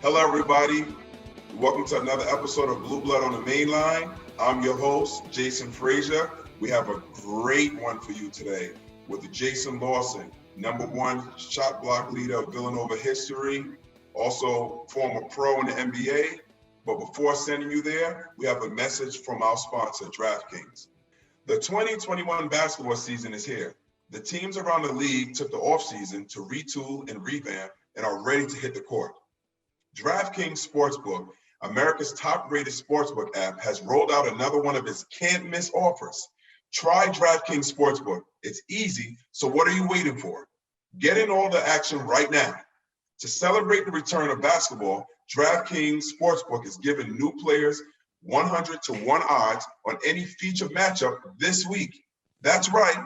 Hello, everybody. Welcome to another episode of Blueblood on the Mainline. I'm your host, Jason Fraser. We have a great one for you today with Jason Lawson, #1 shot block leader of Villanova history, also former pro in the NBA. But before sending you there, we have a message from our sponsor, DraftKings. The 2021 basketball season is here. The teams around the league took the offseason to retool and revamp and are ready to hit the court. DraftKings Sportsbook, America's top-rated sportsbook app, has rolled out another one of its can't-miss offers. Try DraftKings Sportsbook. It's easy, so what are you waiting for? Get in all the action right now. To celebrate the return of basketball, DraftKings Sportsbook is giving new players 100-to-1 odds on any feature matchup this week. That's right.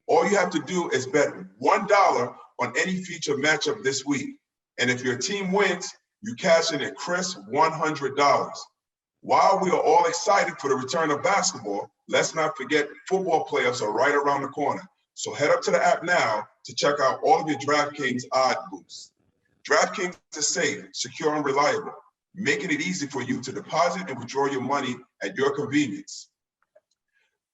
All you have to do is bet $1 on any feature matchup this week. And if your team wins, you cash in a crisp $100. While we are all excited for the return of basketball, let's not forget football playoffs are right around the corner. So head up to the app now to check out all of your DraftKings odd boosts. DraftKings is safe, secure, and reliable, making it easy for you to deposit and withdraw your money at your convenience.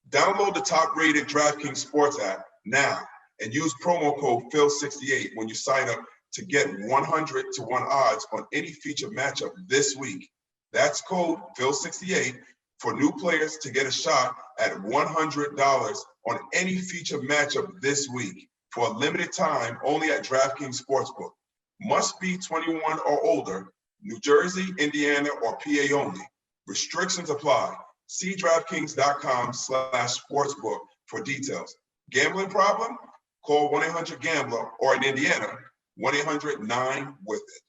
Download the top-rated DraftKings Sports app now and use promo code PHIL68 when you sign up to get 100-to-1 odds on any feature matchup this week. That's code PHIL68 for new players to get a shot at $100 on any feature matchup this week for a limited time only at DraftKings Sportsbook. Must be 21 or older, New Jersey, Indiana, or PA only. Restrictions apply. See DraftKings.com/sportsbook for details. Gambling problem? Call 1-800-GAMBLER or in Indiana, 1-800-9-WITH-IT.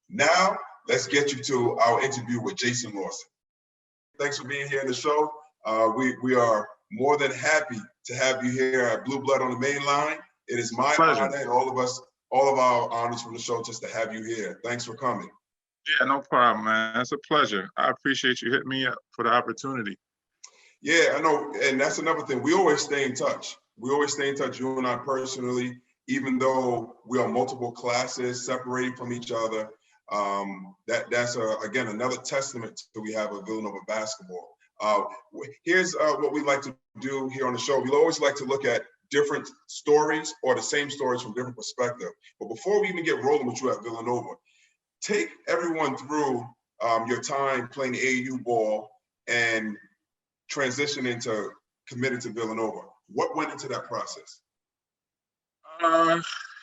Now, let's get you to our interview with Jason Lawson. Thanks for being here in the show. We are more than happy to have you here at Blueblood on the Mainline. It is my honor and all of our honors from the show just to have you here. Thanks for coming. Yeah, no problem, man. It's a pleasure. I appreciate you hitting me up for the opportunity. Yeah, I know. And that's another thing. We always stay in touch. You and I personally, even though we are multiple classes separating from each other. That's again, another testament to we have a Villanova basketball. Here's what we like to do here on the show. We always like to look at different stories or the same stories from different perspectives. But before we even get rolling with you at Villanova, take everyone through your time playing AAU ball and transitioning to committed to Villanova. What went into that process?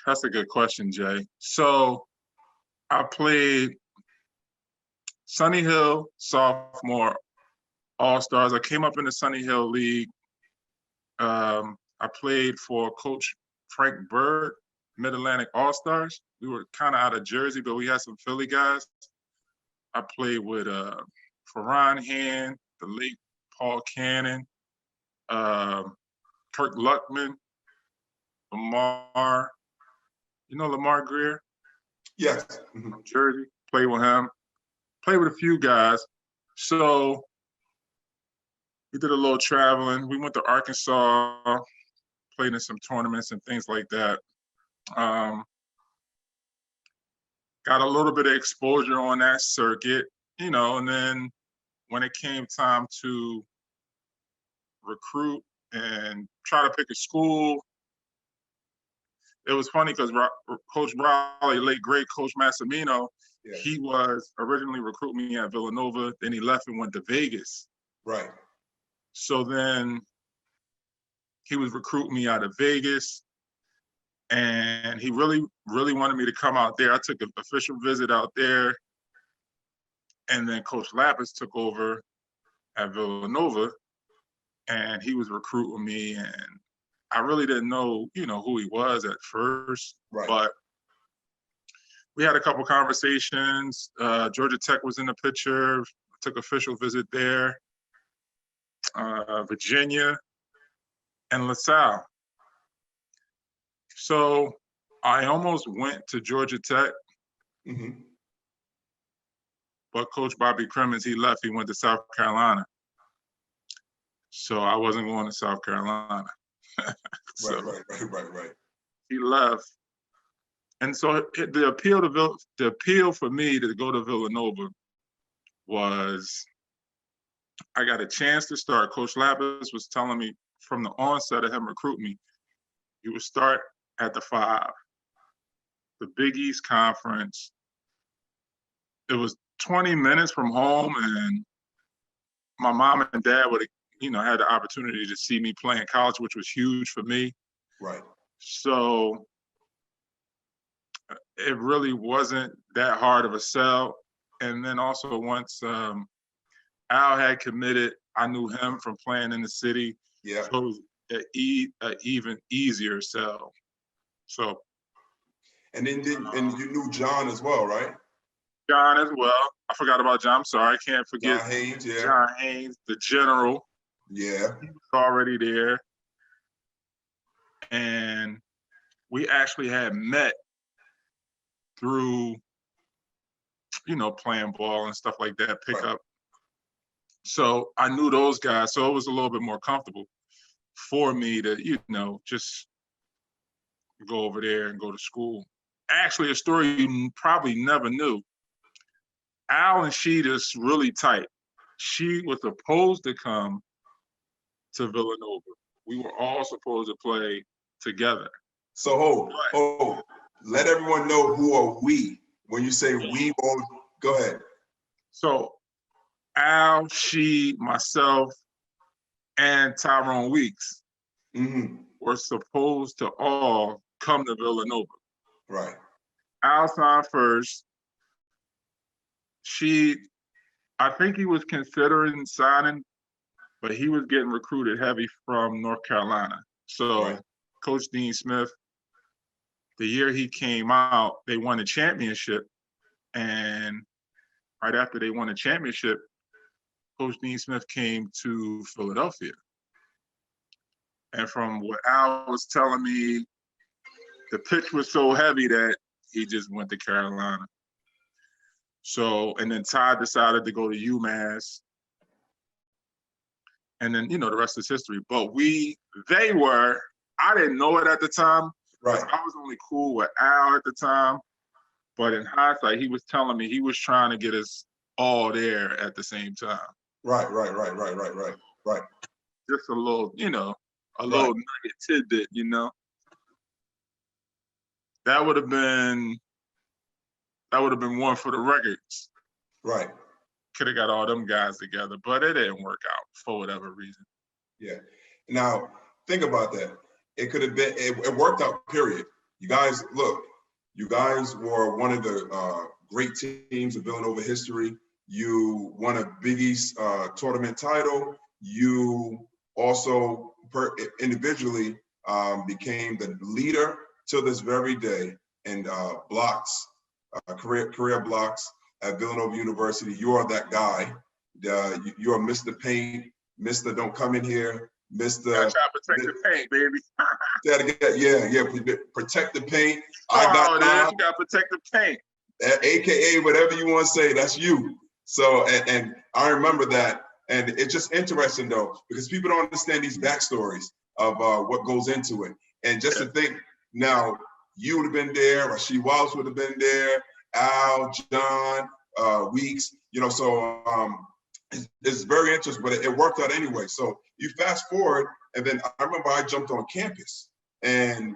That's a good question, Jay. So I played Sunny Hill sophomore All-Stars. I came up in the Sunny Hill League. I played for Coach Frank Bird, Mid-Atlantic All-Stars. We were kind of out of Jersey, but we had some Philly guys. I played with Ferran Hand, the late Paul Cannon, Kirk Luckman, Lamar. You know Lamar Greer? Yes. From Jersey. Played with him. Played with a few guys. So we did a little traveling. We went to Arkansas, played in some tournaments and things like that. Got a little bit of exposure on that circuit, you know, and then when it came time to recruit and try to pick a school, it was funny because Coach Raleigh, late great Coach Massimino, yeah. He was originally recruiting me at Villanova, then he left and went to Vegas. Right. So then he was recruiting me out of Vegas, and he really, really wanted me to come out there. I took an official visit out there, and then Coach Lapis took over at Villanova, and he was recruiting me, and I really didn't know, you know, who he was at first, right. But we had a couple conversations. Georgia Tech was in the picture. Took official visit there. Virginia and LaSalle. So I almost went to Georgia Tech, but Coach Bobby Crimmins, he left. He went to South Carolina. So I wasn't going to South Carolina. So right. He left. And so the appeal for me to go to Villanova was I got a chance to start. Coach Lapis was telling me from the onset of him recruiting me, you would start at the 5, the Big East Conference. It was 20 minutes from home, and my mom and dad would have, had the opportunity to see me play in college, which was huge for me. Right. So it really wasn't that hard of a sell. And then also once Al had committed, I knew him from playing in the city. Yeah. So it was an even easier sell. So. And then and you knew John as well, right? John as well. I forgot about John. I'm sorry. I can't forget John Haynes, yeah. John Haynes, the general. Yeah. He was already there. And we actually had met through, playing ball and stuff like that, pick up. So I knew those guys. So it was a little bit more comfortable for me to, just go over there and go to school. Actually, a story you probably never knew. Al and Sheeta's really tight. She was supposed to come to Villanova. We were all supposed to play together. So hold. Let everyone know who are we. When you say we, go ahead. So Al, she, myself, and Tyrone Weeks were supposed to all come to Villanova. Right. Al signed first. I think he was considering signing, but he was getting recruited heavy from North Carolina. So Coach Dean Smith, the year he came out, they won a championship. And right after they won a championship, Coach Dean Smith came to Philadelphia. And from what Al was telling me, the pitch was so heavy that he just went to Carolina. So, and then Ty decided to go to UMass. And then, the rest is history. But I didn't know it at the time. Right. I was only cool with Al at the time. But in hindsight, he was telling me he was trying to get us all there at the same time. Right. Just a little, little nugget tidbit, That would have been one for the records. Right. Could have got all them guys together, but it didn't work out for whatever reason. Yeah. Now, think about that. It could have been, it worked out, period. You guys were one of the great teams of Villanova history. You won a Big East tournament title. You also individually became the leader till this very day in blocks, career blocks at Villanova University. You are that guy. You are Mr. Paint, Mr. Don't Come in here, Mr. Gotta try to protect the paint, baby. Protect the paint. You gotta protect the paint. AKA whatever you want to say, that's you. So, and I remember that. And it's just interesting though, because people don't understand these backstories of what goes into it. And just to think, now you would have been there, Rasheed Wallace would have been there, Al, John, Weeks, so it's very interesting, but it worked out anyway. So you fast forward, and then I remember I jumped on campus, and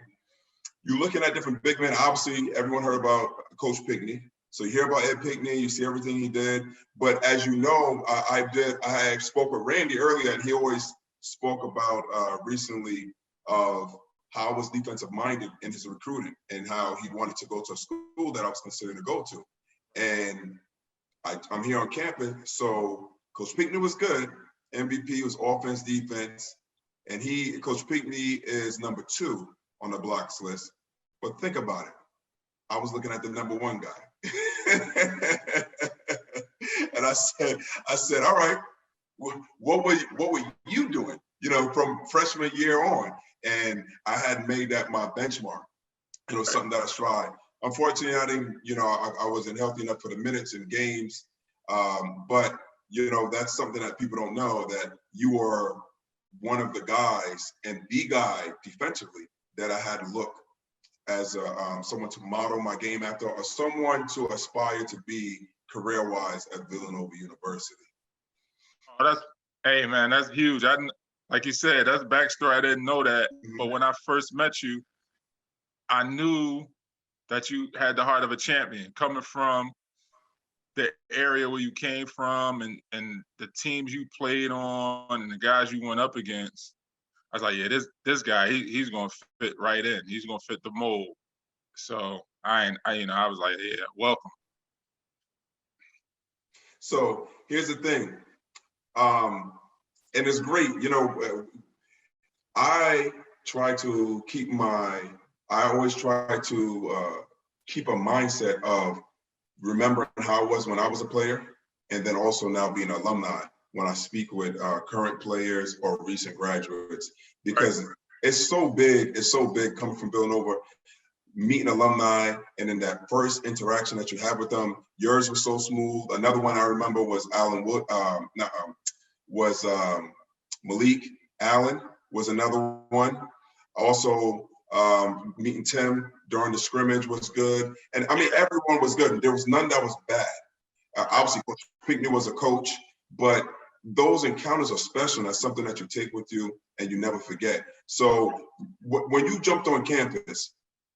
you're looking at different big men. Obviously, everyone heard about Coach Pinkney. So you hear about Ed Pinkney, you see everything he did. But as you know, I spoke with Randy earlier, and he always spoke about recently of how I was defensive minded in his recruiting and how he wanted to go to a school that I was considering to go to. And I'm here on campus, so Coach Pinkney was good. MVP was offense, defense, and Coach Pinkney is number 2 on the blocks list. But think about it. I was looking at the number 1 guy. And I said, all right, what were you doing, from freshman year on? And I had made that my benchmark. It was something that I tried. Unfortunately, I didn't, I wasn't healthy enough for the minutes and games. But, that's something that people don't know, that you are one of the guys and the guy defensively that I had to look as someone to model my game after, or someone to aspire to be career-wise at Villanova University? Oh, hey man, that's huge. Like you said, that's backstory. I didn't know that, but when I first met you, I knew that you had the heart of a champion, coming from the area where you came from and the teams you played on and the guys you went up against. I was like, yeah, this guy, he's gonna fit right in. He's gonna fit the mold. So I was like, yeah, welcome. So here's the thing, and it's great. I always try to keep a mindset of remembering how it was when I was a player, and then also now being an alumni when I speak with current players or recent graduates, because it's so big coming from Villanova, meeting alumni, and then that first interaction that you have with them. Yours was so smooth. Another one I remember was Malik Allen was another one. Also, meeting Tim during the scrimmage was good. And I mean, everyone was good. There was none that was bad. Obviously, Coach Pinckney was a coach, but those encounters are special, and that's something that you take with you and you never forget. So when you jumped on campus,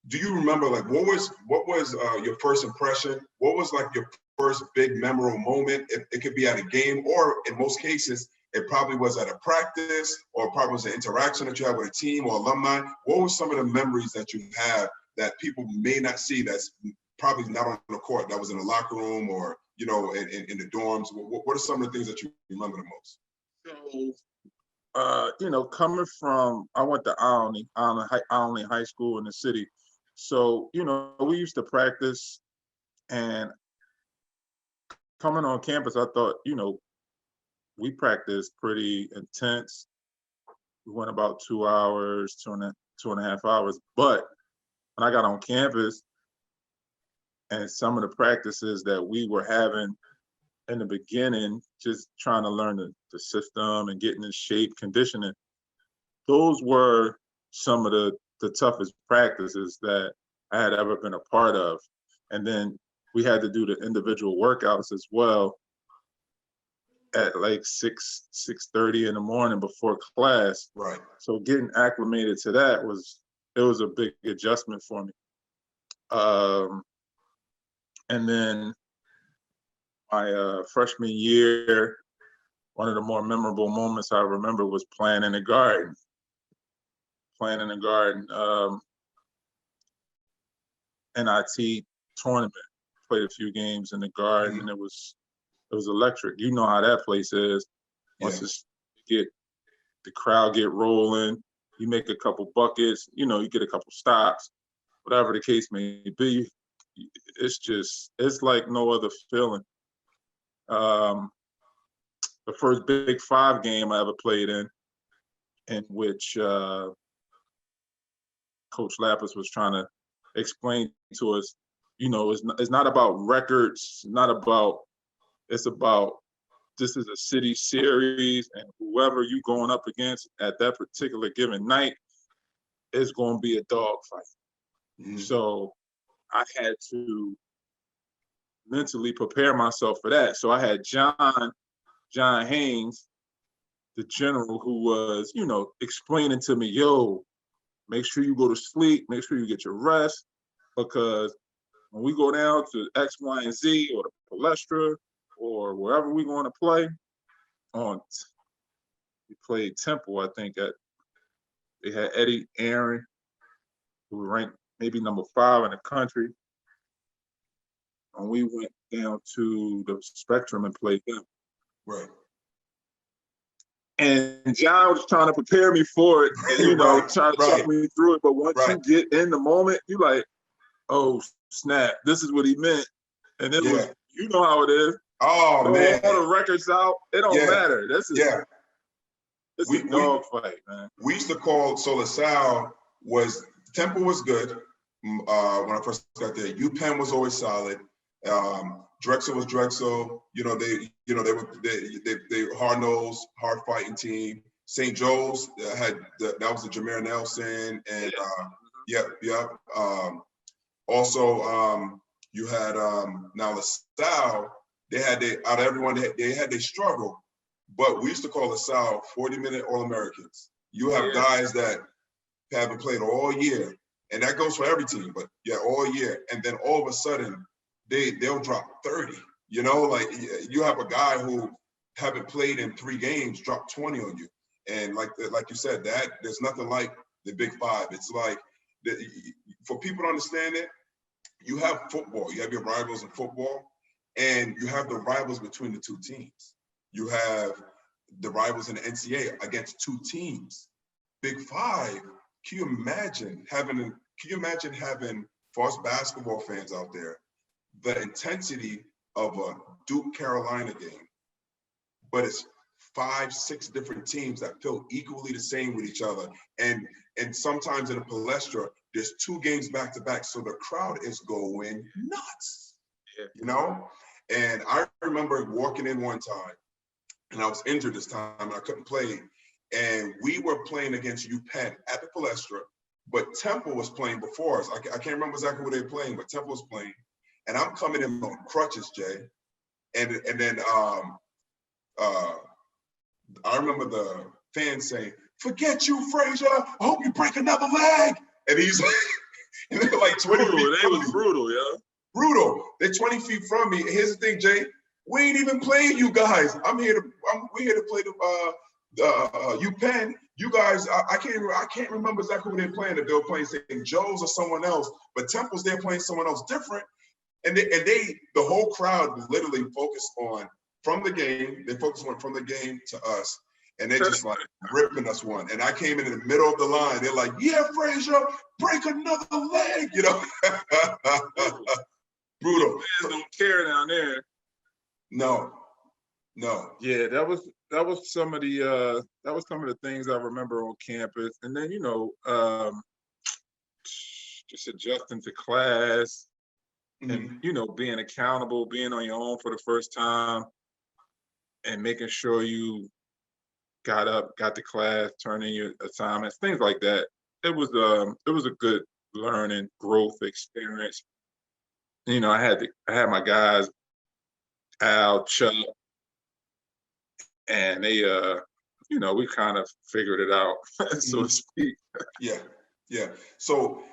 do you remember, like, what was your first impression? What was like your first big memorable moment? It could be at a game, or in most cases, it probably was at a practice, or probably was an interaction that you had with a team or alumni. What were some of the memories that you have that people may not see, that's probably not on the court, that was in the locker room or, in the dorms? What are some of the things that you remember the most? So, coming from, I went to Alney High School in the city. So, we used to practice, and coming on campus, I thought, we practiced pretty intense. We went about 2 hours, two and a half hours. But when I got on campus, and some of the practices that we were having in the beginning, just trying to learn the system and getting in shape, conditioning, those were some of the toughest practices that I had ever been a part of. And then we had to do the individual workouts as well at like 6:30 in the morning before class. Right. So getting acclimated to that was a big adjustment for me. And then my freshman year, one of the more memorable moments I remember was playing in the garden. NIT tournament. Played a few games in the garden, and it was electric. You know how that place is. Once the crowd get rolling, you make a couple buckets, you get a couple stops, whatever the case may be. It's like no other feeling. The first Big 5 game I ever played in which Coach Lapis was trying to explain to us, it's not about records, it's about this is a city series, and whoever you going up against at that particular given night is going to be a dogfight. Mm-hmm. So I had to mentally prepare myself for that. So I had John Haynes, the general, who was, explaining to me, make sure you go to sleep, make sure you get your rest, because when we go down to X, Y, and Z, or the Palestra, or wherever we're going to play, we played Temple, I think. They had Eddie Aaron, who was ranked maybe number 5 in the country. And we went down to the Spectrum and played them. Right. And John was trying to prepare me for it, and, trying to talk me through it. But once you get in the moment, you're like, oh, snap, this is what he meant. And it was, you know how it is. Oh, man. All the records out, it don't matter. This is a dog fight, man. We used to call, so LaSalle Temple was good when I first got there. UPenn was always solid. Drexel was Drexel. They were hard-nosed, hard-fighting team. St. Joe's that was the Jameer Nelson and Yep, yep. Also, you had now LaSalle. They had out of everyone they had their struggle, but we used to call LaSalle 40-minute All-Americans. You have guys that haven't played all year, and that goes for every team. But yeah, all year, and then all of a sudden they'll drop 30. You know, like you have a guy who haven't played in 3 games drop 20 on you, and like you said, that there's nothing like the Big Five. It's like for people to understand it, you have football, you have your rivals in football, and you have the rivals between the 2 teams. You have the rivals in the NCAA against 2 teams. Big Five. Can you imagine having for us basketball fans out there, the intensity of a Duke Carolina game, but it's 5, 6 different teams that feel equally the same with each other. And sometimes in a Palestra, there's 2 games back to back. So the crowd is going nuts, you know? And I remember walking in one time, and I was injured this time, and I couldn't play. And we were playing against UPenn at the Palestra, but Temple was playing before us. I can't remember exactly what they were playing, but Temple was playing. And I'm coming in on crutches, Jay. And then I remember the fans saying, "Forget you, Fraser. I hope you break another leg." And he's and they're like 20 brutal. feet They was brutal, yeah. Brutal. They're 20 feet from me. Here's the thing, Jay. We ain't even playing you guys. We're here to play the UPenn. You guys, I can't remember exactly who they're playing. If they were playing St. Joe's or someone else, but Temple's they're playing someone else different. And the whole crowd literally focused on from the game. They focused on from the game to us, and they're just like ripping us one. And I came in the middle of the line. They're like, "Yeah, Fraser, break another leg," you know. Brutal. Fans don't care down there. No. Yeah, that was some of the things I remember on campus. And then, just adjusting to class and, being accountable, being on your own for the first time and making sure you got up, got to class, turned in your assignments, things like that. It was a good learning, growth experience. I had my guys, Al, Chuck, and they, we kind of figured it out, so to speak. Yeah. So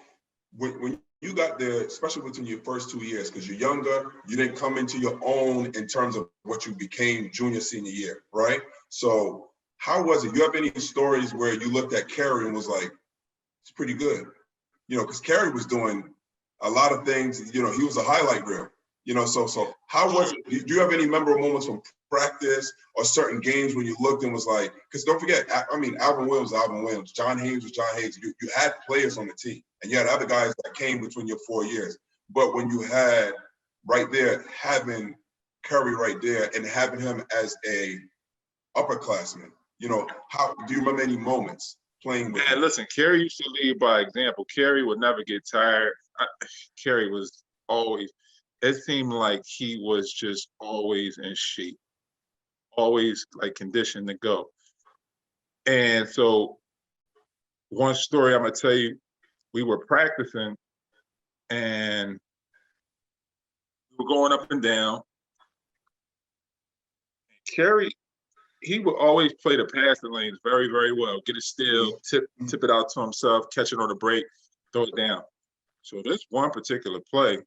when you got there, especially within your first 2 years, because you're younger, you didn't come into your own in terms of what you became junior, senior year, right? So how was it? You have any stories where you looked at Kerry and was like, it's pretty good? Because Kerry was doing a lot of things, he was a highlight reel, so how was it? Do you have any memorable moments from practice or certain games when you looked and was like, because don't forget, Alvin Williams, John Hayes was John Hayes. You had players on the team and you had other guys that came between your 4 years. But when you had right there, having Curry right there and having him as a upperclassman, how do you remember any moments playing with him? Listen, Kerry used to lead by example. Kerry would never get tired. Kerry was always, it seemed like he was just always in shape, always like conditioned to go. And so one story I'm gonna tell you, we were practicing and we were going up and down. Kerry, he would always play the passing lanes very, very well. Get it still, tip it out to himself, catch it on the break, throw it down. So this one particular play,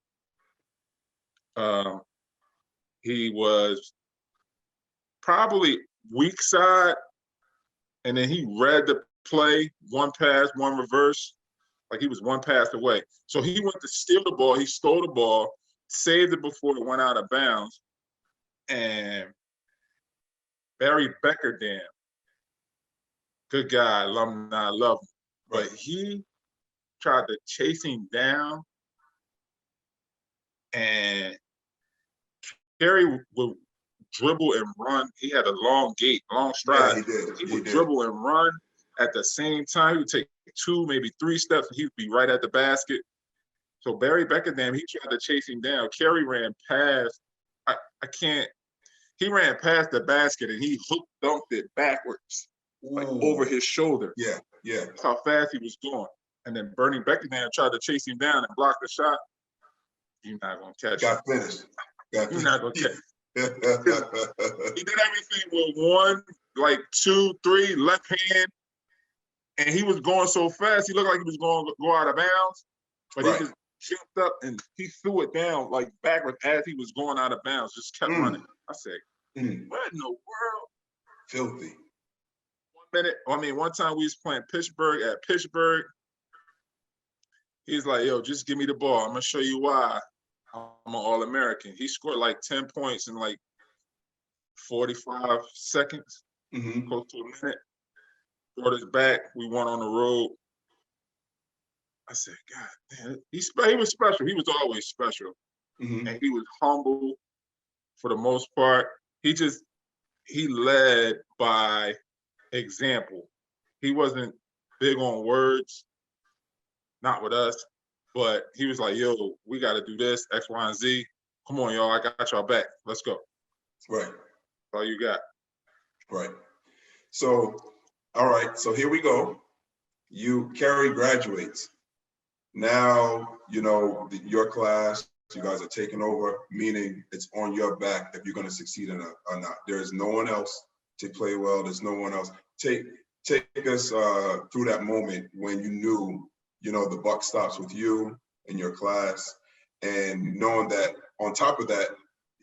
he was probably weak side, and then he read the play, one pass, one reverse, like he was one pass away. So he went to steal the ball, he stole the ball, saved it before it went out of bounds, and Barry Beckerdam, good guy, alumni, love him. But he tried to chase him down, and Kerry would dribble and run. He had a long gait, long stride. Yeah, he did. He would dribble and run at the same time. He would take 2, maybe 3 steps, and he'd be right at the basket. So Barry Beckerdam, he tried to chase him down. Kerry ran past, he ran past the basket and he hook dunked it backwards, like over his shoulder. Yeah. That's how fast he was going. And then Bernie Beckman tried to chase him down and block the shot. You're not gonna catch Got him. finished. You're not gonna catch him. He did everything with 1, like 2, 3 left hand, and he was going so fast. He looked like he was going to go out of bounds, but Right. he just jumped up and he threw it down like backwards as he was going out of bounds. Just kept running. I said, "What in the world?" Filthy. One time we was playing Pittsburgh at Pittsburgh. He's like, "Yo, just give me the ball. I'm gonna show you why I'm an All-American." He scored like 10 points in like 45 seconds, close to a minute. Brought us back. We went on the road. I said, "God damn, he was special. He was always special, and he was humble for the most part. He led by example. He wasn't big on words, not with us, but he was like, 'Yo, we got to do this, X, Y, and Z. Come on, y'all, I got y'all back. Let's go.'" Right. That's all you got. Right. So, all right. So here we go. Kerry graduates. Now, your class, you guys are taking over, meaning it's on your back if you're going to succeed or not. There is no one else to play well. There's no one else. Take us through that moment when you knew, the buck stops with you and your class, and knowing that on top of that,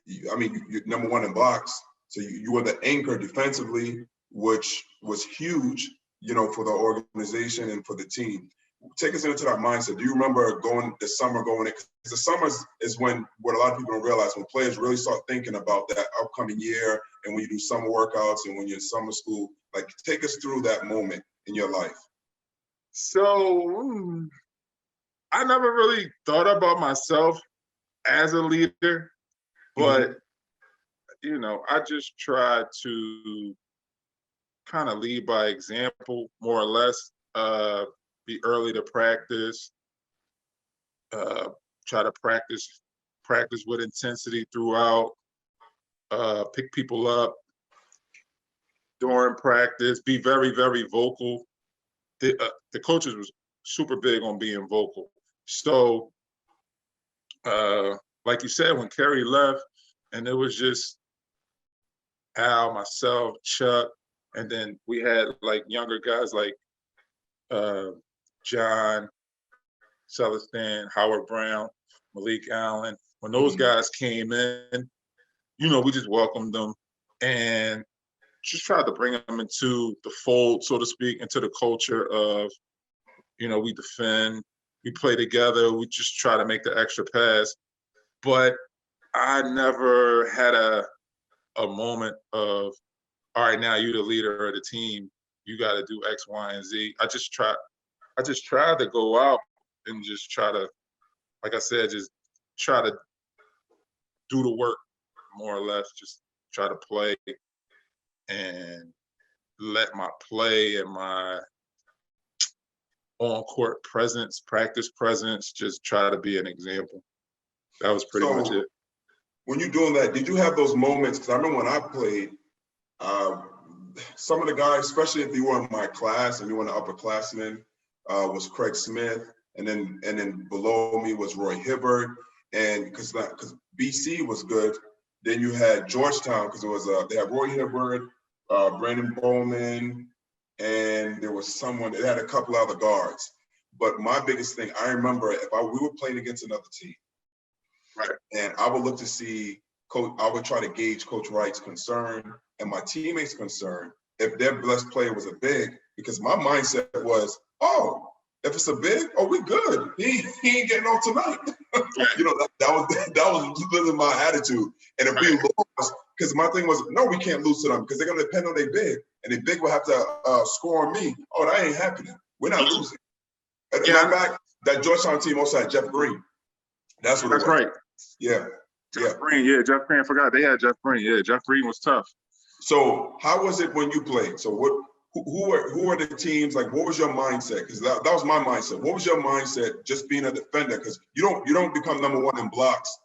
you're number 1 in blocks. So you were the anchor defensively, which was huge, for the organization and for the team. Take us into that mindset. Do you remember the summer going in? Because the summer is when, what a lot of people don't realize, when players really start thinking about that upcoming year, and when you do summer workouts and when you're in summer school. Like, take us through that moment in your life. So I never really thought about myself as a leader, but I just tried to kind of lead by example, more or less. Be early to practice, try to practice with intensity throughout, pick people up during practice, be very, very vocal. The coaches was super big on being vocal. So, like you said, when Kerry left, and it was just Al, myself, Chuck, and then we had like younger guys like John Celestin, Howard Brown, Malik Allen. When those guys came in, we just welcomed them and just tried to bring them into the fold, so to speak, into the culture of, we defend, we play together, we just try to make the extra pass. But I never had a moment of, all right, now you're the leader of the team, you got to do X, Y, and Z. I just tried to go out and just try to, like I said, just try to do the work, more or less, just try to play and let my play and my on-court presence, practice presence, just try to be an example. That was pretty much it. When you're doing that, did you have those moments? Because I remember when I played, some of the guys, especially if you were in my class and you were an upperclassman, was Craig Smith, and then below me was Roy Hibbert, and because BC was good, then you had Georgetown, because it was they had Roy Hibbert, Brandon Bowman, and there was someone that had a couple other guards. But my biggest thing, I remember we were playing against another team, right? And I would look to see Coach. I would try to gauge Coach Wright's concern and my teammates' concern if their best player was a big, because my mindset was, oh, if it's a big, oh, we good. He ain't getting on tonight. That was literally my attitude. And if we lost, because my thing was, no, we can't lose to them because they're gonna depend on their big, and their big will have to score on me. Oh, that ain't happening. We're not losing. And matter of fact, that Georgetown team also had Jeff Green. That's what. That's right. Yeah. Jeff Green. Yeah, Jeff Green. I forgot they had Jeff Green. Yeah, Jeff Green was tough. So how was it when you played? So who were the teams? Like, what was your mindset? Because that was my mindset. What was your mindset just being a defender? Because you don't become number one in blocks,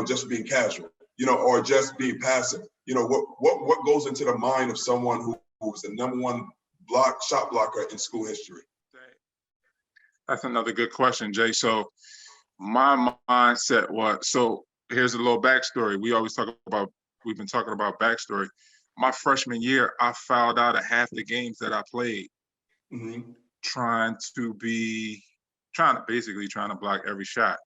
just being casual, or just being passive. What goes into the mind of someone who was the number one shot blocker in school history? That's another good question, Jay. So my mindset was, so here's a little backstory. We've been talking about backstory. My freshman year, I fouled out of half the games that I played, Mm-hmm. trying to block every shot.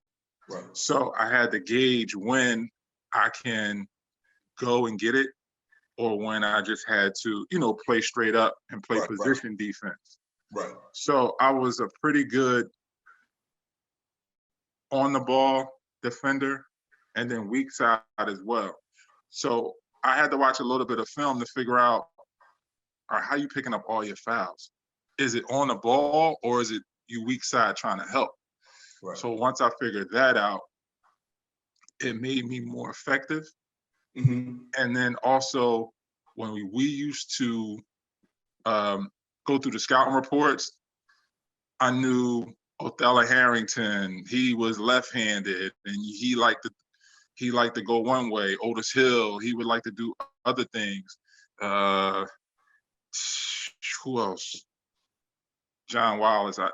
Right. So I had to gauge when I can go and get it, or when I just had to, play straight up and play position defense. Right. So I was a pretty good on the ball defender and then weak side as well. So I had to watch a little bit of film to figure out, all right, how you picking up all your fouls? Is it on the ball or is it you weak side trying to help? Right. So once I figured that out, it made me more effective. Mm-hmm. And then also when we used to go through the scouting reports, I knew Othello Harrington, he was left-handed and he liked to go one way. Otis Hill, he would like to do other things. Who else? John Wallace, I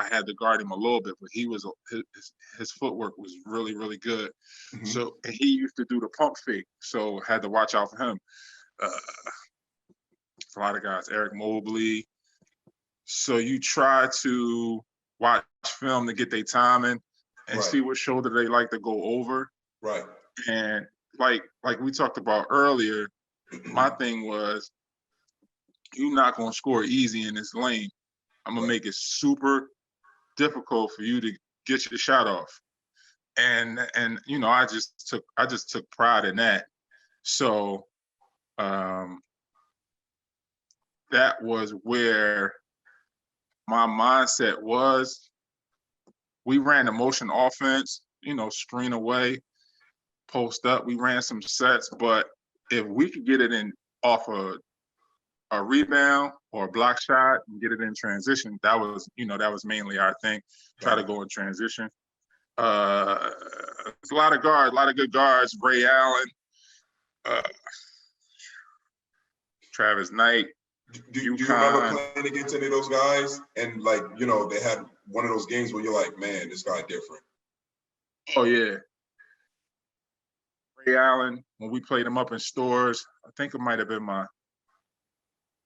had to guard him a little bit, but his footwork was really, really good. Mm-hmm. So, and he used to do the pump fake, so had to watch out for him. A lot of guys, Eric Mobley. So you try to watch film to get their timing and see what shoulder they like to go over. Right. And like we talked about earlier, my thing was, you're not going to score easy in this lane. I'm going to make it super difficult for you to get your shot off. And I just took pride in that. So that was where my mindset was. We ran the motion offense, screen away, post up. We ran some sets, but if we could get it in off a rebound or a block shot and get it in transition, that was mainly our thing. Try to go in transition. There's a lot of good guards. Ray Allen, Travis Knight. Do you remember playing against any of those guys? And they had one of those games where you're like, man, this guy different. Oh yeah. Ray Allen, when we played him up in stores, I think it might have been my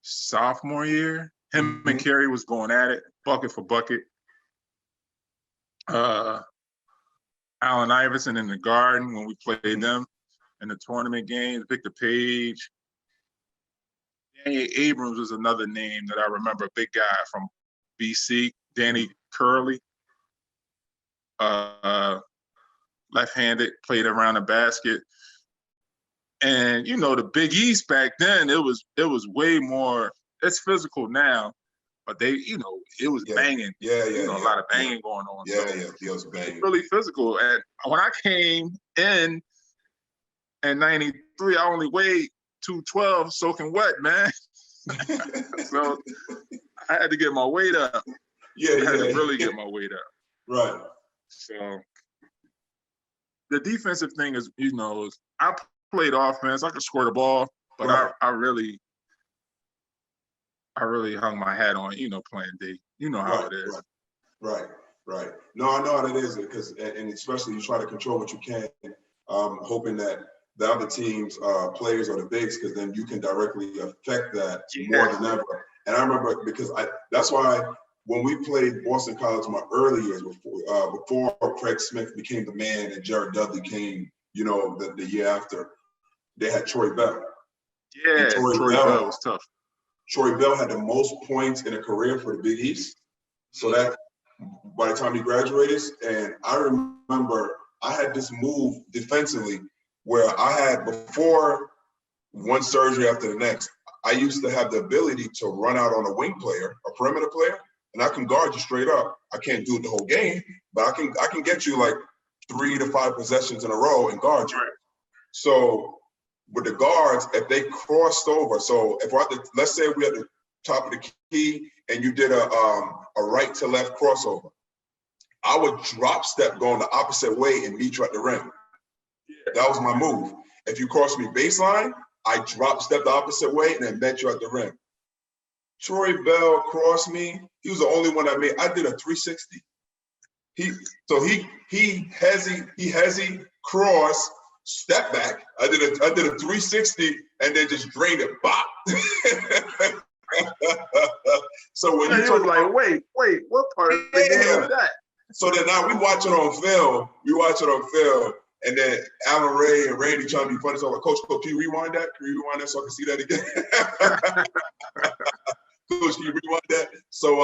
sophomore year. Him and Kerry was going at it, bucket for bucket. Allen Iverson in the Garden when we played them in the tournament games. Victor Page. Danny Abrams was another name that I remember, a big guy from BC. Danny Curley. Left-handed, played around the basket. And the Big East back then, it was way more. It's physical now, but it was banging. A lot of banging going on. It was banging. Really physical. And when I came in '93, I only weighed 212, soaking wet, man. So I had to get my weight up. I had to really get my weight up. Right. So the defensive thing is, I played offense. I could score the ball, but I really hung my hat on, playing D. You know how it is. Right. No, I know how it is, because, and especially you try to control what you can, hoping that the other team's players are the bigs, because then you can directly affect that more than ever. And I remember, because that's why when we played Boston College in my early years, before Craig Smith became the man and Jared Dudley came, the year after, they had Troy Bell. Yeah, Troy Bell was tough. Troy Bell had the most points in a career for the Big East. So that by the time he graduated, and I remember I had this move defensively where I had, before one surgery after the next, I used to have the ability to run out on a wing player, a perimeter player, and I can guard you straight up. I can't do it the whole game, but I can get you like 3 to 5 possessions in a row and guard you. So with the guards, if they crossed over, so if let's say we're at the top of the key and you did a right to left crossover, I would drop step going the opposite way and meet you at the rim. That was my move. If you cross me baseline, I drop step the opposite way and then met you at the rim. Troy Bell crossed me. He was the only one I did a 360. he hezzy cross, step back. I did a 360 and then just drained it. Bop. So when you was like, wait, what part of the game was that? So then now we watch it on film. And then Alan Ray and Randy trying to be funny. So like, Coach, can you rewind that? Can you rewind that so I can see that again? Coach, can you rewind that? So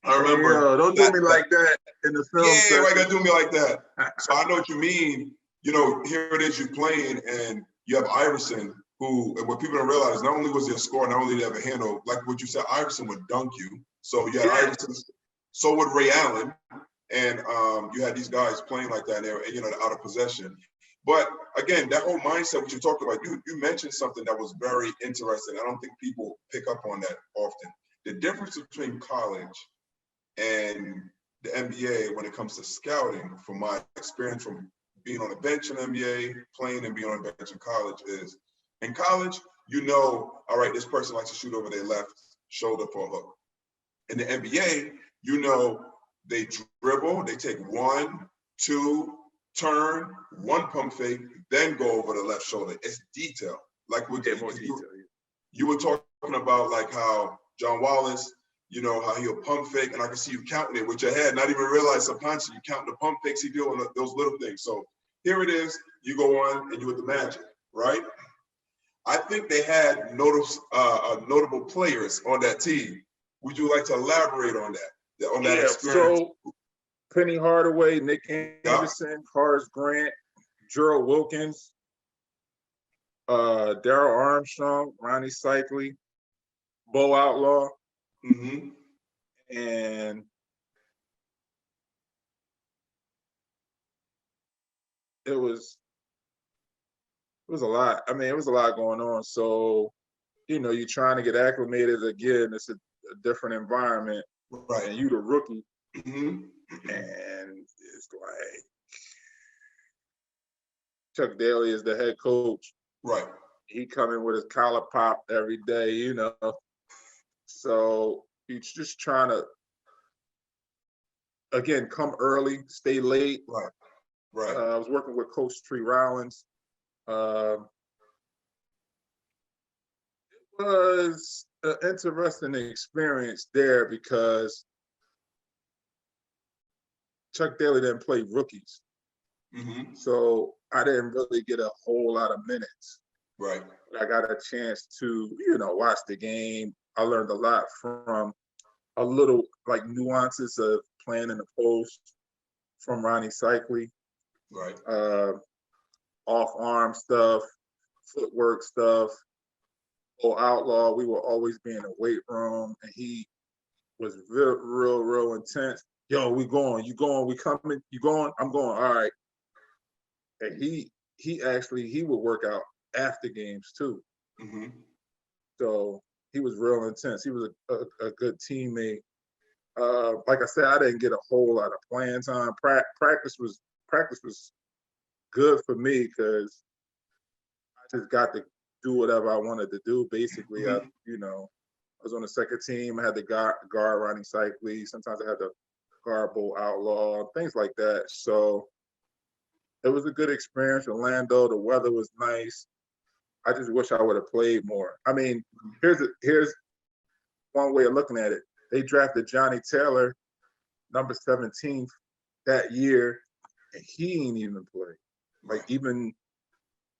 I remember. Yo, don't do me like that in the film. Yeah, why you gotta do me like that? So I know what you mean. You know, here it is, you playing, and you have Iverson, who, and what people don't realize, not only was he a scorer, not only did he have a handle, like what you said, Iverson would dunk you. So you had Iverson, so would Ray Allen, and you had these guys playing like that, and you know, out of possession. But again, that whole mindset, what you talked about, you mentioned something that was very interesting. I don't think people pick up on that often. The difference between college and the NBA when it comes to scouting, from my experience from being on the bench in the NBA, playing and being on the bench in college, is in college, you know, all right, this person likes to shoot over their left shoulder for a hook. In the NBA, you know, they dribble, they take 1, 2, turn, 1 pump fake, then go over the left shoulder. It's detail. Like what you were talking about, like how John Wallace, you know, how he'll pump fake, and I can see you counting it with your head, not even realize subconsciously you count the pump fakes he do, and those little things. So here it is, you go on and you with the Magic, right? I think they had notable players on that team. Would you like to elaborate on that experience? So Penny Hardaway, Nick Anderson, Horace Grant, Gerald Wilkins, Darryl Armstrong, Ronnie Cycli, Bo Outlaw, and it was a lot. I mean, it was a lot going on. So, you know, you're trying to get acclimated again. It's a different environment, right? And you the rookie, and it's like Chuck Daly is the head coach, right? He coming with his collar pop every day, you know. So you're just trying to, again, come early, stay late. Right. I was working with Coach Tree Rollins. It was an interesting experience there because Chuck Daly didn't play rookies. So I didn't really get a whole lot of minutes. Right. I got a chance to, you know, watch the game. I learned a lot from a little like nuances of playing in the post from Ronnie Cycli. Right. Off-arm stuff, footwork stuff. Outlaw, we were always be in the weight room, and he was real intense. Yo, we going, you going, we coming, you going, I'm going, all right. And he would work out after games too. So he was real intense. He was a good teammate. Like I said, I didn't get a whole lot of playing time. Practice was good for me because I just got to do whatever I wanted to do. Basically, I was on the second team. I had to guard Ronnie Cycli. Sometimes I had to guard Bo Outlaw, things like that. So it was a good experience. Orlando, the weather was nice. I just wish I would have played more. I mean, here's one way of looking at it. They drafted Johnny Taylor, number 17, that year, and he ain't even play. Like, even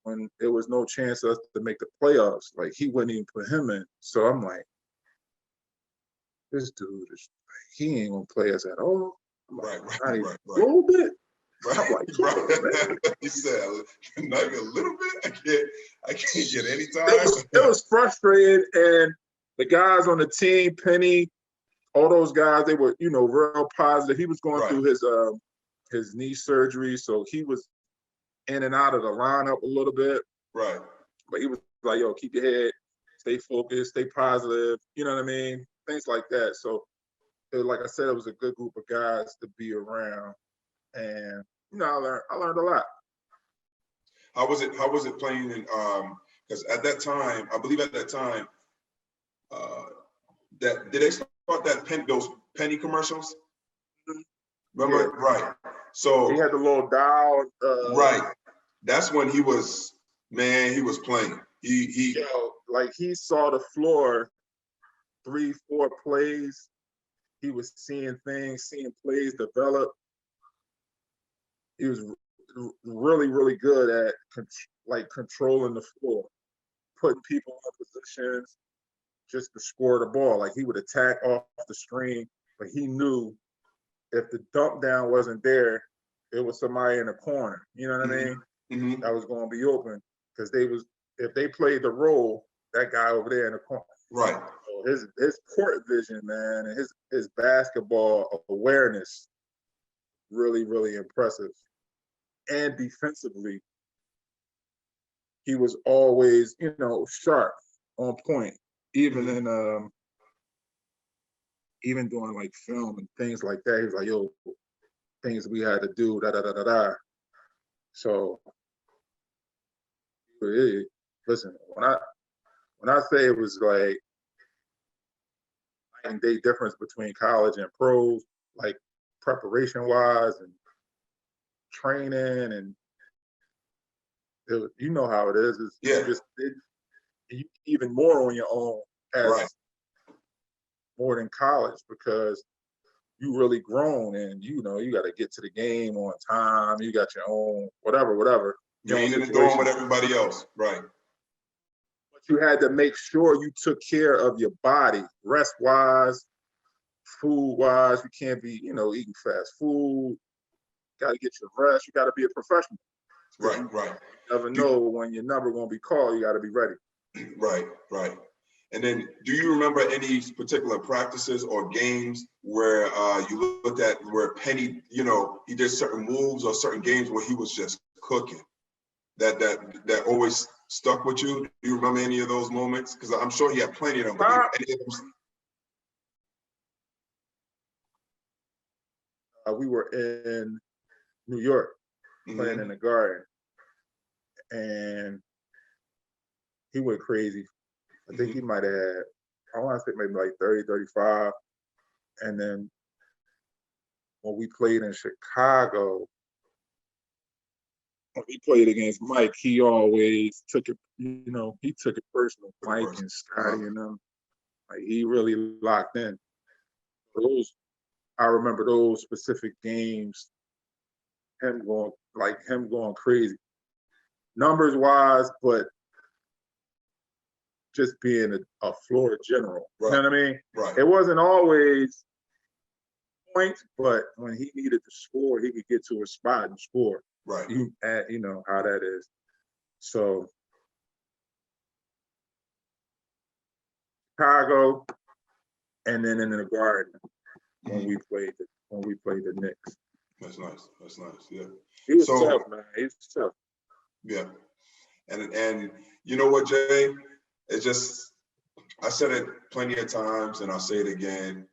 when there was no chance for us to make the playoffs, like, he wouldn't even put him in. So I'm like, this dude he ain't gonna play us at all. Right. A little bit. Right. I'm like, right. He said, not even a little bit. I can't get any time. It was frustrating, and the guys on the team, Penny, all those guys, they were, real positive. He was going through his knee surgery, so he was in and out of the lineup a little bit. Right. But he was like, yo, keep your head, stay focused, stay positive, you know what I mean? Things like that. So, like I said, it was a good group of guys to be around. And, I learned a lot. How was it playing in, because I believe at that time, did they start those penny commercials? Remember? Yeah. Right. So He had the little dial. right. That's when he was playing. He Like he saw the floor 3-4 plays. He was seeing things, seeing plays develop. He was really, really good at controlling the floor, putting people in positions just to score the ball. Like he would attack off the screen, but he knew if the dump down wasn't there, it was somebody in the corner. You know what I mean? Mm-hmm. That was going to be open because if they played the role, that guy over there in the corner. Right. So his court vision, man, and his basketball awareness, really, really impressive. And defensively, he was always, sharp, on point. Even in even doing like film and things like that, he was like, yo, things we had to do, da da da da da. So listen, when I say it was like night and day difference between college and pros, like preparation wise and training, and you know how it is. You even more on your own as more than college, because you really grown and you got to get to the game on time. You got your own whatever. You ain't in the dorm with everybody else, right? But you had to make sure you took care of your body, rest wise, food wise. You can't be eating fast food. Got to get your rest. You got to be a professional. Right. You never know when your number gonna be called. You got to be ready. Right. And then, do you remember any particular practices or games where you looked at where Penny, he did certain moves or certain games where he was just cooking? That always stuck with you. Do you remember any of those moments? Because I'm sure he had plenty of them. But any of them? We were in New York playing in the Garden, and he went crazy. I think he might have had, I want to say maybe like 30, 35. And then when we played in Chicago, when he played against Mike, he always took it, he took it personal. Mike and Scotty and them, like he really locked in. I remember those specific games, him going crazy. Numbers wise, but just being a floor general. Right. You know what I mean? Right. It wasn't always points, but when he needed to score, he could get to a spot and score. Right. You know how that is. So Chicago, and then in the Garden when we played the Knicks. That's nice. Yeah. He was tough, man. He was tough. Yeah. And you know what, Jay? It's just, I said it plenty of times and I'll say it again.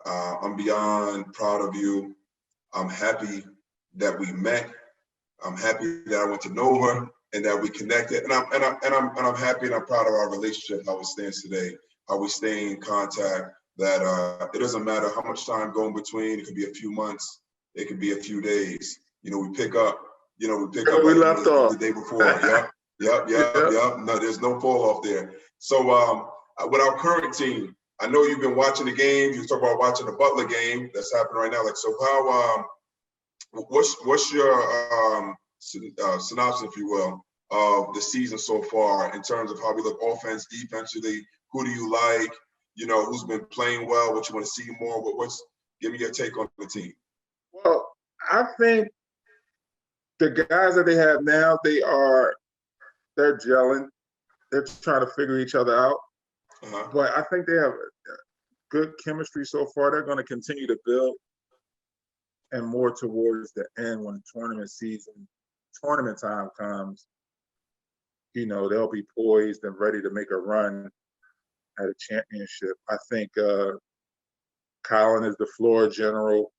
I'm beyond proud of you. I'm happy that we met. I'm happy that I went to Nova and that we connected. And I'm happy and I'm proud of our relationship, how it stands today, how we stay in contact, that it doesn't matter how much time going between. It could be a few months. It could be a few days. We pick up we left off the day before. Yep. No, there's no fall off there. So with our current team, I know you've been watching the games. You talk about watching the Butler game that's happening right now. Like, so how what's your synopsis, if you will, of the season so far in terms of how we look offense, defensively? Who do you like? Who's been playing well? What you want to see more? Give me your take on the team. Well, I think the guys that they have now, they're gelling. They're trying to figure each other out. But I think they have good chemistry so far. They're going to continue to build, and more towards the end when tournament time comes, they'll be poised and ready to make a run at a championship. I think Colin is the floor general,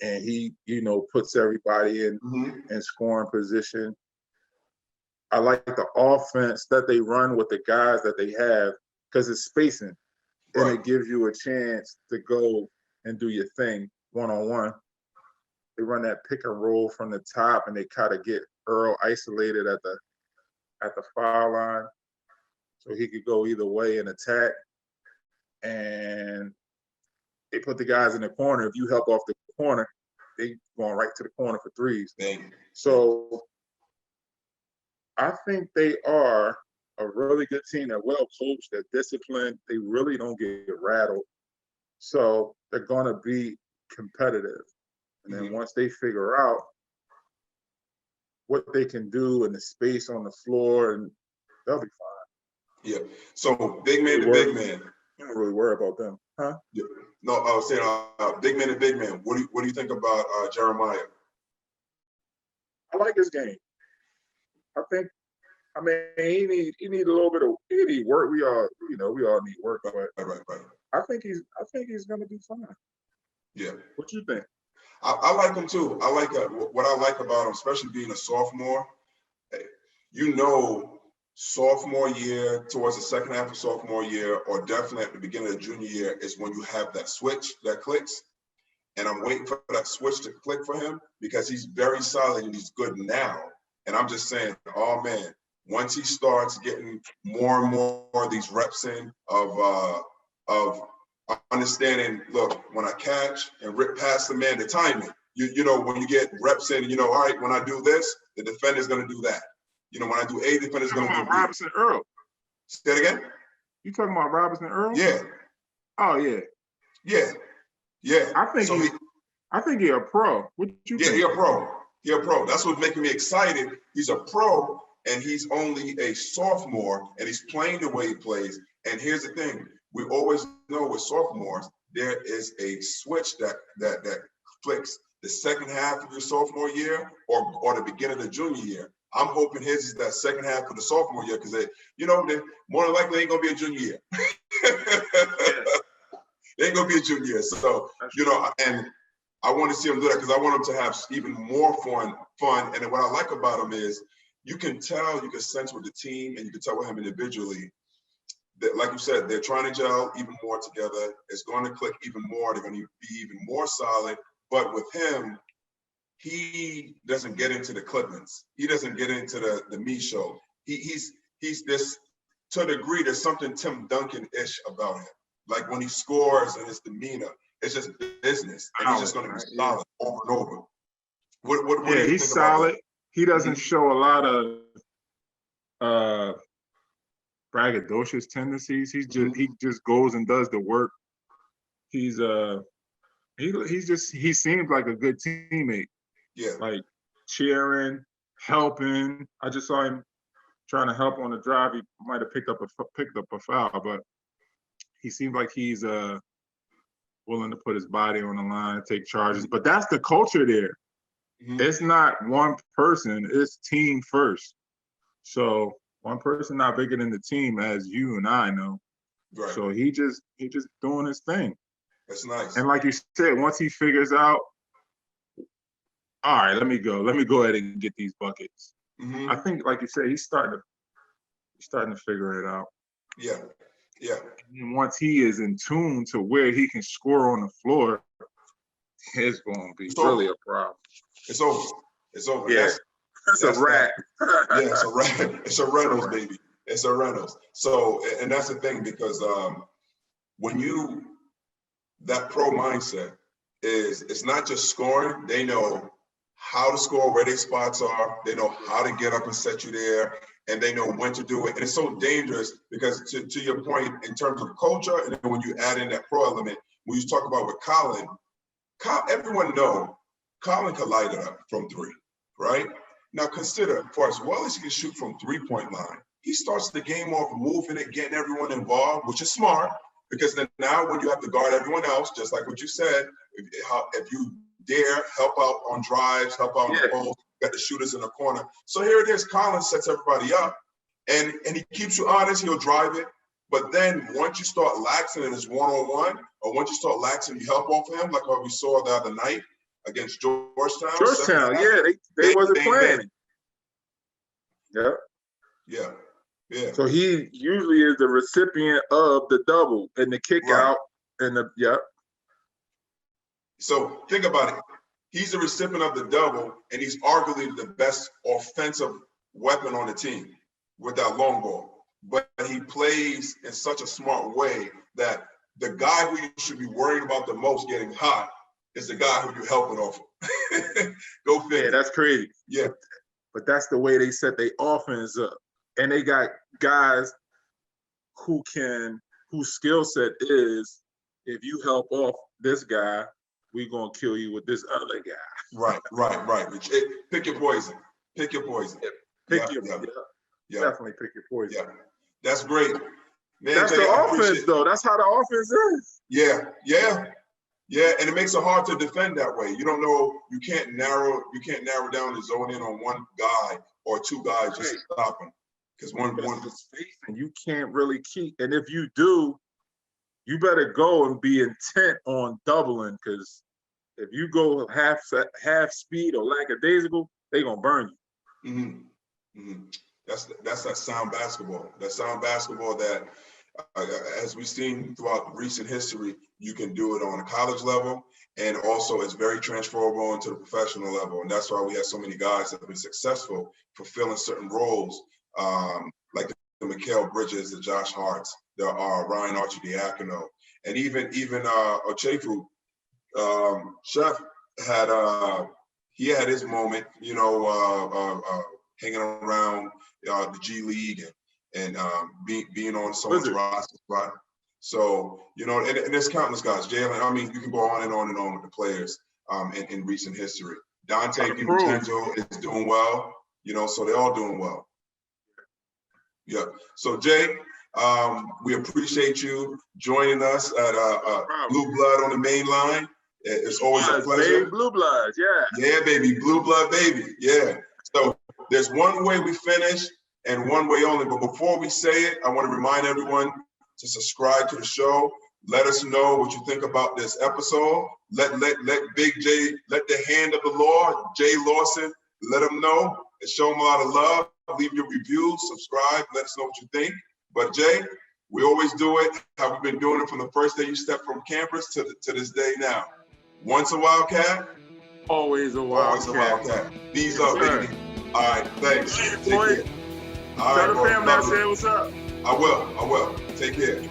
and he, puts everybody in scoring position. I like the offense that they run with the guys that they have, because it's spacing, and it gives you a chance to go and do your thing one-on-one. run that pick and roll from the top, and they kind of get Earl isolated at the foul line, so he could go either way and attack. And they put the guys in the corner. If you help off the corner, they going right to the corner for threes. Dang. So I think they are a really good team. They're well coached. They're disciplined. They really don't get rattled. So they're going to be competitive. And then once they figure out what they can do and the space on the floor, and they'll be fine. Yeah. So big man to big man. You don't really worry about them, huh? Yeah. No, I was saying big man to big man. What do you think about Jeremiah? I like his game. I mean, he need a little bit of work. We all need work, but Right. I think he's gonna be fine. Yeah. What you think? I like him too. I like what I like about him, especially being a sophomore. Sophomore year, towards the second half of sophomore year, or definitely at the beginning of junior year, is when you have that switch that clicks. And I'm waiting for that switch to click for him because he's very solid and he's good now. And I'm just saying, oh man, once he starts getting more and more of these reps in of understanding, look, when I catch and rip past the man, the timing, you know, when you get reps in, you know, all right, when I do this, the defender's going to do that. You know, when I do A, the defender's going to do B. Robinson-Earl. Say it again? You talking about Robinson-Earl? Yeah. Oh, yeah. Yeah. I think he's a pro. What you think? Yeah, he's a pro. That's what's making me excited. He's a pro, and he's only a sophomore, and he's playing the way he plays. And here's the thing. We always know with sophomores, there is a switch that flicks the second half of your sophomore year or the beginning of the junior year. I'm hoping his is that second half of the sophomore year because they more than likely ain't gonna be a junior year. They ain't gonna be a junior year. So, and I want to see him do that because I want him to have even more fun. And then what I like about him is you can sense with the team and you can tell with him individually that, like you said, they're trying to gel even more together. It's going to click even more. They're going to be even more solid. But with him, he doesn't get into the Clippings. He doesn't get into the me show. He's this, to a degree, there's something Tim Duncan-ish about him. Like when he scores and his demeanor, it's just business. And he's just going to be solid over and over. What do you think he's solid. He doesn't show a lot of braggadocious tendencies. He just goes and does the work. He seems like a good teammate. Yeah. Like cheering, helping. I just saw him trying to help on the drive. He might have picked up a foul, but he seems like he's willing to put his body on the line, take charges. But that's the culture there. Mm-hmm. It's not one person, it's team first. So one person not bigger than the team, as you and I know. Right. So he just doing his thing. That's nice. And like you said, once he figures out, all right, let me go ahead and get these buckets. Mm-hmm. I think, like you said, he's starting to figure it out. Yeah. And once he is in tune to where he can score on the floor, it's going to be really a problem. It's over. Yeah. That's a wrap. Yeah, it's a wrap. It's a Reynolds, baby. It's a Reynolds. So, and that's the thing, because when that pro mindset it's not just scoring. They know how to score, where their spots are. They know how to get up and set you there, and they know when to do it. And it's so dangerous because, to your point, in terms of culture, and then when you add in that pro element, when you talk about with Colin, everyone know Colin can light it up from three, right? Now consider, for as well as he can shoot from three-point line, he starts the game off moving it, getting everyone involved, which is smart, because then now when you have to guard everyone else, just like what you said, if you dare help out on drives, help out on the post, got the shooters in the corner. So here it is, Colin sets everybody up, and he keeps you honest, he'll drive it. But then once you start laxing and it's one-on-one, or once you start laxing, you help off him, like what we saw the other night against Georgetown. They wasn't playing. Yeah. So he usually is the recipient of the double and the kick out and the. So think about it. he's the recipient of the double, and he's arguably the best offensive weapon on the team with that long ball. But he plays in such a smart way that the guy who you should be worried about the most getting hot is the guy who you're helping off of. Go figure. Yeah, that's crazy. Yeah. But that's the way they set their offense up. And they got guys whose skill set is, if you help off this guy, we're going to kill you with this other guy. Right. Pick your poison. Definitely pick your poison. Yeah. That's great. Man, that's Jay, the offense, though. That's how the offense is. Yeah, and it makes it hard to defend that way. You don't know, you can't narrow down and zone in on one guy or two guys just to stop him. Because one space, and you can't really keep. And if you do, you better go and be intent on doubling. Because if you go half speed or lackadaisical, they're gonna burn you. Mm-hmm. That's that sound basketball. That sound basketball that, as we've seen throughout recent history, you can do it on a college level, and also it's very transferable into the professional level. And that's why we have so many guys that have been successful fulfilling certain roles, like the Mikal Bridges, the Josh Harts, the Ryan Archidiakono, and even Ochefu, Chef had his moment, hanging around the G League and being on someone's roster, right? So, and there's countless guys. Jalen, I mean, you can go on and on with the players in recent history. Dante DiVincenzo is doing well, so they're all doing well. Yeah. So, Jay, we appreciate you joining us at Blueblood on the Mainline. It's always a pleasure. Baby, Blueblood, yeah. Yeah, baby, Blueblood, baby, yeah. So there's one way we finish and one way only. But before we say it, I want to remind everyone to subscribe to the show. Let us know what you think about this episode. Let Big J, let the hand of the Lord, Jay Lawson, let him know and show him a lot of love. Leave your reviews, subscribe, let us know what you think. But Jay, we always do it how we've been doing it from the first day you stepped from campus to this day now. Once a Wildcat, always a Wildcat. Always a Wildcat. These up, baby. All right, thanks. Take care. All right, tell the family I said what's up. I will. Take care.